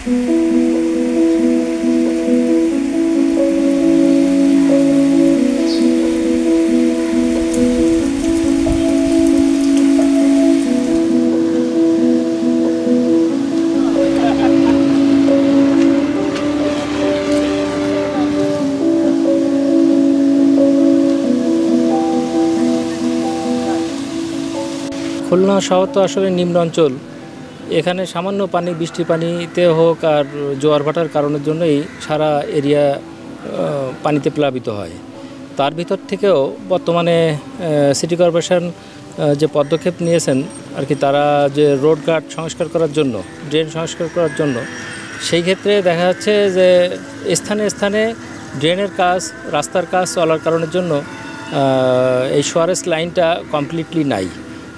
খুলনা শহর তো আসলে নিম্ন অঞ্চল। এখানে সামান্য পানি, বৃষ্টি পানিতে হোক আর জোয়ার ভাটার কারণের জন্যই সারা এরিয়া পানিতে প্লাবিত হয়। তার ভিতর থেকেও বর্তমানে সিটি কর্পোরেশন যে পদক্ষেপ নিয়েছেন আর কি, তারা যে রোডঘাট সংস্কার করার জন্য, ড্রেন সংস্কার করার জন্য, সেই ক্ষেত্রে দেখা যাচ্ছে যে স্থানে স্থানে ড্রেনের কাজ, রাস্তার কাজ চলার কারণের জন্য এই সোয়ারেজ লাইনটা কমপ্লিটলি নাই।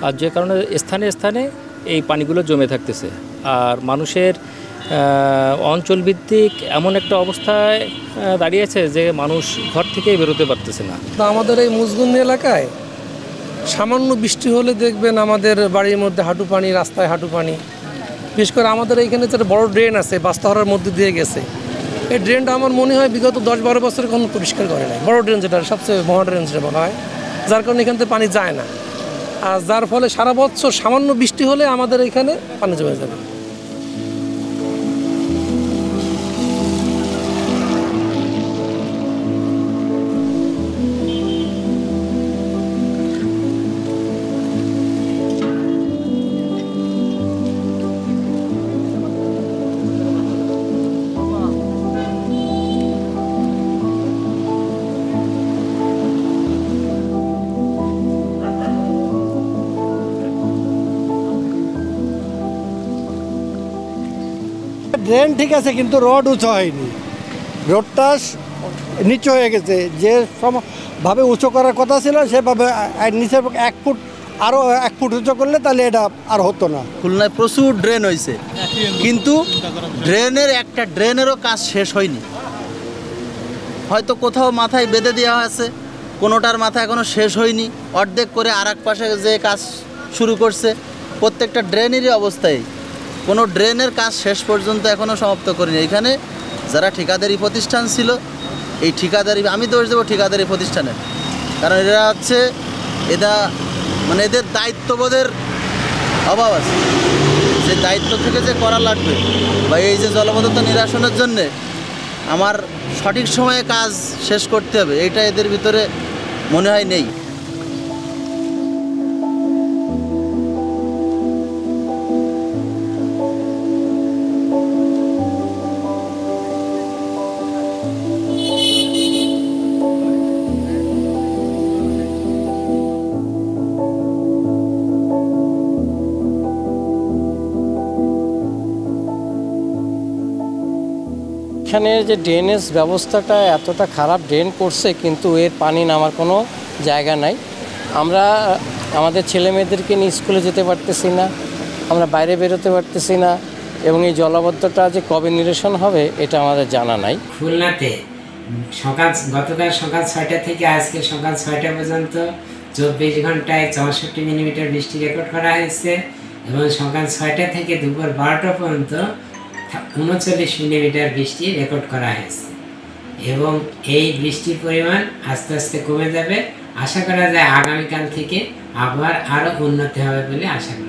আর যে কারণে স্থানে স্থানে এই পানিগুলো জমে থাকতেছে। আর মানুষের অঞ্চলভিত্তিক এমন একটা অবস্থায় দাঁড়িয়েছে যে মানুষ ঘর থেকেই বেরোতে পারতেছে না। আমাদের এই মুজগুন্দি এলাকায় সামান্য বৃষ্টি হলে দেখবেন আমাদের বাড়ির মধ্যে হাঁটু পানি, রাস্তায় হাঁটু পানি। বিশেষ করে আমাদের এইখানে যে বড় ড্রেন আছে, বাস্তাহারার মধ্যে দিয়ে গেছে, এই ড্রেনটা আমার মনে হয় বিগত 10-12 বছরে কোনো পরিষ্কার করে নাই। বড় ড্রেন, যেটা সবচেয়ে মহা ড্রেন যেটা বলা হয়, যার কারণে এখান থেকে পানি যায় না। আর যার ফলে সারা বছর সামান্য বৃষ্টি হলে আমাদের এখানে পানি জমে যাবে। ড্রেন ঠিক আছে, কিন্তু রড উঁচু হয়নি, রোডটা নিচু হয়ে গেছে। যে ভাবে উঁচু করার কথা ছিল সেভাবে নিচে 1 ফুট, আরও 1 ফুট উঁচু করলে তাহলে এটা আর হতো না। খুলনায় প্রচুর ড্রেন হয়েছে, কিন্তু একটা ড্রেনেরও কাজ শেষ হয়নি। হয়তো কোথাও মাথায় বেঁধে দেওয়া আছে, কোনোটার মাথা এখনও শেষ হয়নি, অর্ধেক করে আর এক পাশে যে কাজ শুরু করছে। প্রত্যেকটা ড্রেনেরই অবস্থায় কোনো ড্রেনের কাজ শেষ পর্যন্ত এখনও সমাপ্ত করিনি। এখানে যারা ঠিকাদারি প্রতিষ্ঠান ছিল, এই ঠিকাদারি, আমি দোষ দেবো ঠিকাদারি প্রতিষ্ঠানের, কারণ এরা হচ্ছে মানে এদের দায়িত্ববোধের অভাব আছে। যে দায়িত্ব থেকে যে করা লাগবে বা এই যে জলাবদ্ধতা নিরসনের জন্যে আমার সঠিক সময়ে কাজ শেষ করতে হবে, এইটা এদের ভিতরে মনে হয় নেই। এখানে যে ড্রেনেজ ব্যবস্থাটা এতটা খারাপ, ড্রেন করছে কিন্তু এর পানি নামার কোনো জায়গা নাই। আমরা আমাদের ছেলে মেয়েদেরকে নিয়ে স্কুলে যেতে পারতেছি না, আমরা বাইরে বেরোতে পারতেছি না, এবং এই জলাবদ্ধতা যে কবে নিরসন হবে এটা আমাদের জানা নাই। খুলনাতে গতকাল সকাল 6টা থেকে আজকে সকাল 6টা পর্যন্ত 24 ঘন্টায় 64 মিলিমিটার বৃষ্টি রেকর্ড করা হয়েছে, এবং সকাল 6টা থেকে দুপুর 12টা পর্যন্ত 39 মিলিমিটার বৃষ্টি রেকর্ড করা হয়েছে। এবং এই বৃষ্টির পরিমাণ আস্তে আস্তে কমে যাবে। আশা করা যায় আগামীকাল থেকে আবহাওয়ার আরও উন্নতি হবে বলে আশা করা